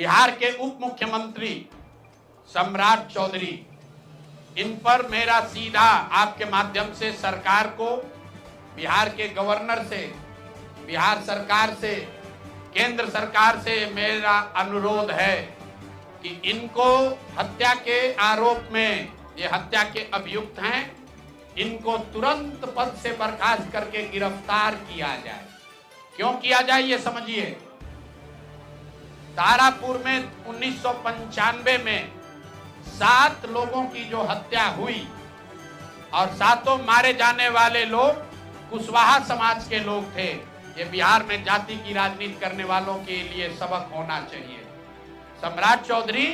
बिहार के उप मुख्यमंत्री सम्राट चौधरी, इन पर मेरा सीधा आपके माध्यम से सरकार को, बिहार के गवर्नर से, बिहार सरकार से, केंद्र सरकार से मेरा अनुरोध है कि इनको हत्या के आरोप में, ये हत्या के अभियुक्त हैं, इनको तुरंत पद से बर्खास्त करके गिरफ्तार किया जाए। क्यों किया जाए ये समझिए। तारापुर में 1995 में 7 लोगों की जो हत्या हुई और 7 मारे जाने वाले लोग कुशवाहा समाज के लोग थे। ये बिहार में जाति की राजनीति करने वालों के लिए सबक होना चाहिए। सम्राट चौधरी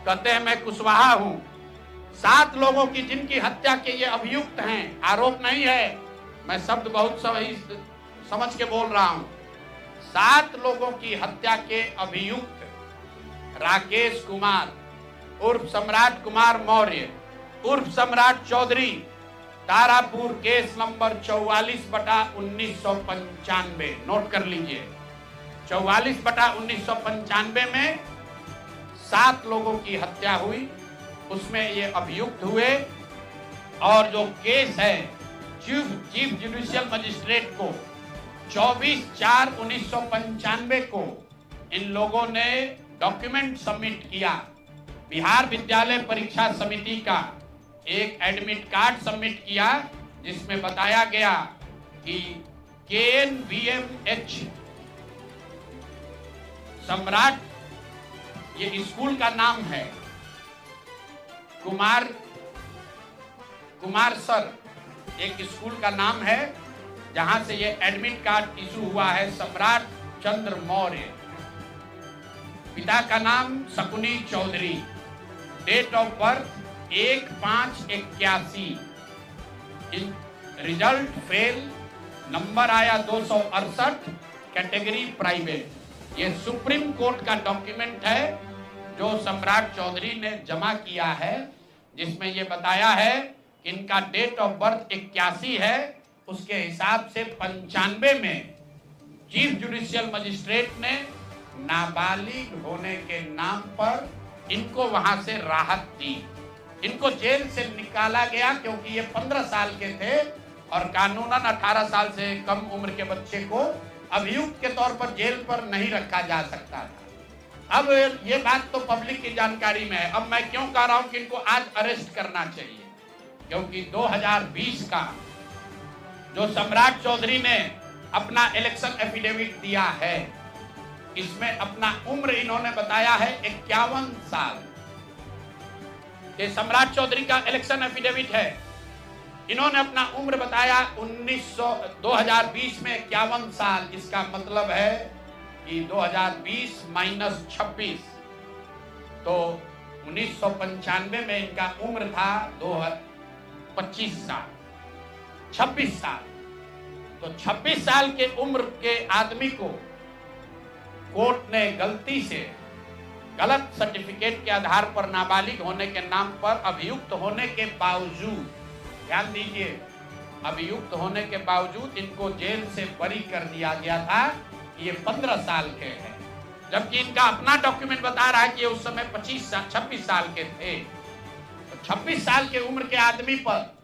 कहते हैं मैं कुशवाहा हूं। 7 लोगों की जिनकी हत्या के ये अभियुक्त हैं, आरोप नहीं है, मैं शब्द बहुत सही समझ के बोल रहा हूं। 7 लोगों की हत्या के अभियुक्त राकेश कुमार उर्फ सम्राट कुमार मौर्य उर्फ Samrat Chaudhary, Tarapur case number 44/1995, note कर लीजिए। 44/1995 में 7 लोगों की हत्या हुई, उसमें ये अभियुक्त हुए और जो केस है चीफ जुडिशियल मजिस्ट्रेट को 24/4/1995 को इन लोगों ने डॉक्यूमेंट सबमिट किया। बिहार विद्यालय परीक्षा समिति का एक एडमिट कार्ड सबमिट किया जिसमें बताया गया कि KNVMH सम्राट, ये स्कूल का नाम है, कुमार सर एक स्कूल का नाम है जहां से ये एडमिट कार्ड इशू हुआ है। सम्राट चंद्र मौर्य, पिता का नाम Shakuni Chaudhary, date of birth 1/5/81, result fail, number आया 268, कैटेगरी प्राइवेट। ये सुप्रीम कोर्ट का डॉक्यूमेंट है जो सम्राट चौधरी ने जमा किया है, जिसमें ये बताया है कि इनका डेट ऑफ बर्थ 81 है, उसके हिसाब से 95 में चीफ जुडिशियल मजिस्ट्रेट ने नाबालिग होने के नाम पर इनको वहां से राहत दी। इनको जेल से निकाला गया क्योंकि ये 15 साल के थे और कानूनन 18 साल से कम उम्र के बच्चे को अभियुक्त के तौर पर जेल पर नहीं रखा जा सकता था। अब ये बात तो पब्लिक की जानकारी में है। अब मैं क्यों कह रहा हूं कि इनको आज अरेस्ट करना चाहिए, क्योंकि 2020 का जो सम्राट चौधरी ने अपना इलेक्शन एफिडेविट दिया है, इसमें अपना उम्र इन्होंने बताया है 51 साल। ये सम्राट चौधरी का इलेक्शन एफिडेविट है। इन्होंने अपना उम्र बताया 2020 में 51 साल। इसका मतलब है कि 2020 - 26, तो 1995 में इनका उम्र था 25 साल, 26 साल। तो 26 साल के उम्र के आदमी को कोर्ट ने गलती से गलत सर्टिफिकेट के आधार पर नाबालिग होने के नाम पर अभियुक्त होने के बावजूद, ध्यान दीजिए, अभियुक्त होने के बावजूद इनको जेल से बरी कर दिया गया था कि ये 15 साल के हैं, जबकि इनका अपना डॉक्यूमेंट बता रहा है कि उस समय 26 साल के थे। तो 26 साल के उम्र के आदमी पर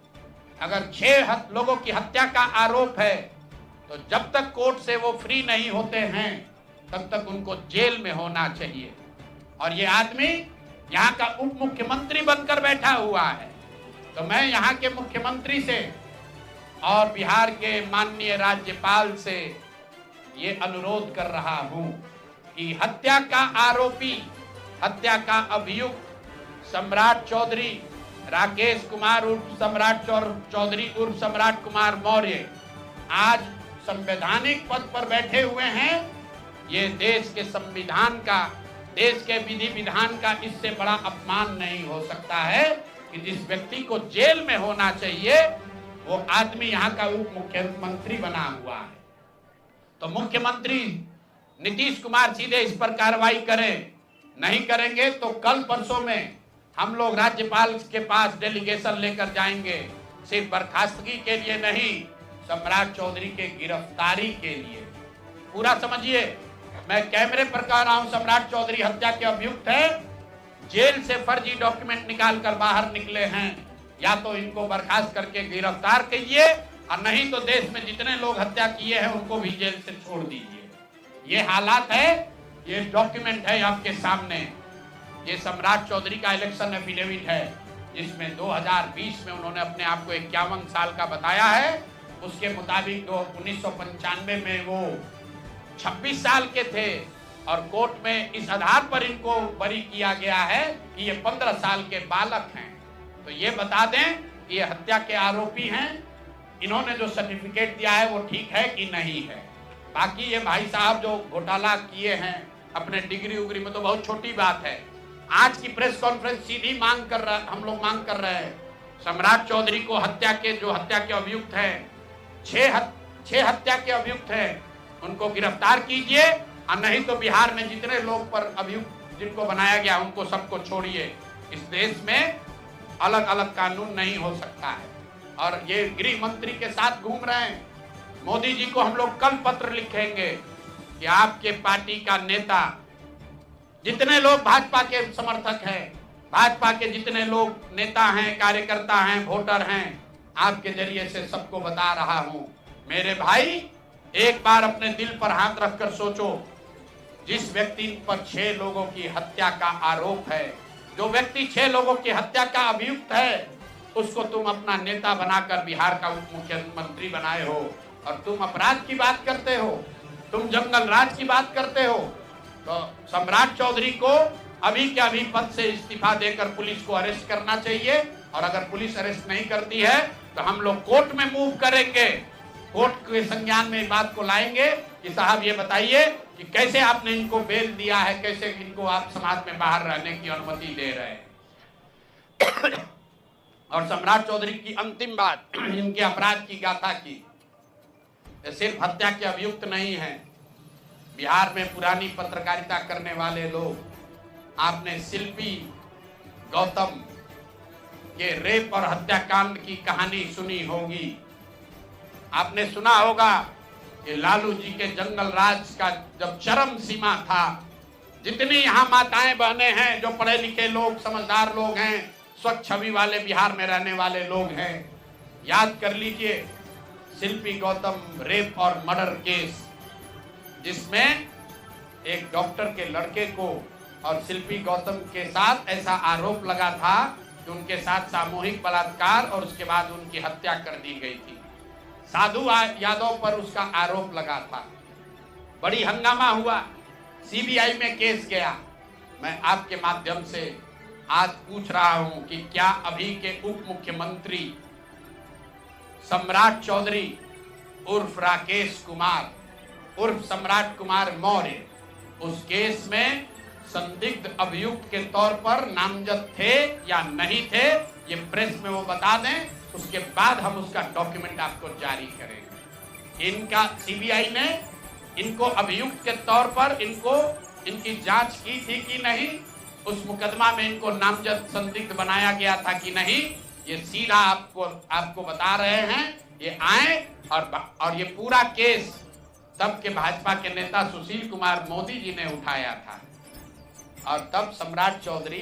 अगर 6 लोगों की हत्या का आरोप है, तो जब तक कोर्ट से वो फ्री नहीं होते हैं तब तक उनको जेल में होना चाहिए। और ये आदमी यहाँ का उप मुख्यमंत्री बनकर बैठा हुआ है। तो मैं यहाँ के मुख्यमंत्री से और बिहार के माननीय राज्यपाल से ये अनुरोध कर रहा हूँ कि हत्या का आरोपी, हत्या का अभियुक्त सम्राट चौधरी, राकेश कुमार उर्फ सम्राट चौधरी उर्फ सम्राट कुमार मौर्य आज संवैधानिक पद पर बैठे हुए हैं। ये देश के संविधान का, देश के विधि विधान का इससे बड़ा अपमान नहीं हो सकता है कि जिस व्यक्ति को जेल में होना चाहिए वो आदमी यहाँ का उप मुख्यमंत्री बना हुआ है। तो मुख्यमंत्री नीतीश कुमार सीधे इस पर कार्रवाई करें। नहीं करेंगे तो कल परसों में हम लोग राज्यपाल के पास डेलीगेशन लेकर जाएंगे, सिर्फ बर्खास्तगी के लिए नहीं, सम्राट चौधरी के गिरफ्तारी के लिए। पूरा समझिए, मैं कैमरे पर कह रहा हूं, सम्राट चौधरी हत्या के अभियुक्त है, जेल से फर्जी डॉक्यूमेंट निकाल कर बाहर निकले हैं। या तो इनको बर्खास्त करके गिरफ्तार कीजिए और नहीं तो देश में जितने लोग हत्या किए हैं उनको भी जेल से छोड़ दीजिए। ये हालात है, ये डॉक्यूमेंट है आपके सामने। ये सम्राट चौधरी का इलेक्शन एफिडेविट है, जिसमें 2020 में उन्होंने अपने आप को 51 साल का बताया है। उसके मुताबिक 1995 में वो 26 साल के थे और कोर्ट में इस आधार पर इनको बरी किया गया है कि ये 15 साल के बालक हैं। तो ये बता दें कि ये हत्या के आरोपी हैं। इन्होंने जो सर्टिफिकेट दिया है वो ठीक है कि नहीं है। बाकी ये भाई साहब जो घोटाला किए हैं अपने डिग्री उग्री में, तो बहुत छोटी बात है। आज की प्रेस कॉन्फ्रेंस सीधी हम लोग मांग कर रहे हैं, सम्राट चौधरी को हत्या के अभियुक्त हैं, 6 हत्या के अभियुक्त हैं, उनको गिरफ्तार कीजिए और नहीं तो बिहार में जितने लोग पर अभियुक्त जिनको बनाया गया उनको सबको छोड़िए। इस देश में अलग अलग कानून नहीं हो सकता है। और ये गृह मंत्री के साथ घूम रहे हैं। मोदी जी को हम लोग कल पत्र लिखेंगे कि आपके पार्टी का नेता, जितने लोग भाजपा के समर्थक हैं, भाजपा के जितने लोग नेता हैं, कार्यकर्ता हैं, वोटर हैं, आपके जरिए से सबको बता रहा हूं, मेरे भाई एक बार अपने दिल पर हाथ रखकर सोचो। जिस व्यक्ति पर 6 लोगों की हत्या का आरोप है, जो व्यक्ति 6 लोगों की हत्या का अभियुक्त है, उसको तुम अपना नेता बनाकर बिहार का उप मुख्यमंत्री बनाए हो और तुम अपराध की बात करते हो, तुम जंगल राज की बात करते हो। तो सम्राट चौधरी को अभी के अभी पद से इस्तीफा देकर पुलिस को अरेस्ट करना चाहिए। और अगर पुलिस अरेस्ट नहीं करती है तो हम लोग कोर्ट में मूव करेंगे, कोर्ट के संज्ञान में इस बात को लाएंगे कि साहब ये बताइए कि कैसे आपने इनको बेल दिया है, कैसे इनको आप समाज में बाहर रहने की अनुमति दे रहे हैं। और सम्राट चौधरी की अंतिम बात, इनके अपराध की गाथा की, सिर्फ हत्या के अभियुक्त नहीं है। बिहार में पुरानी पत्रकारिता करने वाले लोग, आपने शिल्पी गौतम के रेप और हत्याकांड की कहानी सुनी होगी। आपने सुना होगा कि लालू जी के जंगल राज का जब चरम सीमा था, जितनी यहाँ माताएं बहनें हैं, जो पढ़े लिखे लोग, समझदार लोग हैं, स्वच्छ छवि वाले बिहार में रहने वाले लोग हैं, याद कर लीजिए शिल्पी गौतम रेप और मर्डर केस, जिसमें एक डॉक्टर के लड़के को और शिल्पी गौतम के साथ ऐसा आरोप लगा था कि उनके साथ सामूहिक बलात्कार और उसके बाद उनकी हत्या कर दी गई थी। साधु यादव पर उसका आरोप लगा था, बड़ी हंगामा हुआ, सीबीआई में केस गया। मैं आपके माध्यम से आज पूछ रहा हूं कि क्या अभी के उप मुख्यमंत्री सम्राट चौधरी उर्फ राकेश कुमार उर्फ सम्राट कुमार मौर्य उस केस में संदिग्ध अभियुक्त के तौर पर नामजद थे या नहीं थे, ये प्रेस में वो बता दें, उसके बाद हम उसका डॉक्यूमेंट आपको जारी करेंगे। इनका सीबीआई ने इनको अभियुक्त के तौर पर इनकी जांच की थी कि नहीं, उस मुकदमा में इनको नामजद संदिग्ध बनाया गया था कि नहीं, ये सीधा आपको बता रहे हैं। ये आए और ये पूरा केस तब के भाजपा के नेता सुशील कुमार मोदी जी ने उठाया था और तब सम्राट चौधरी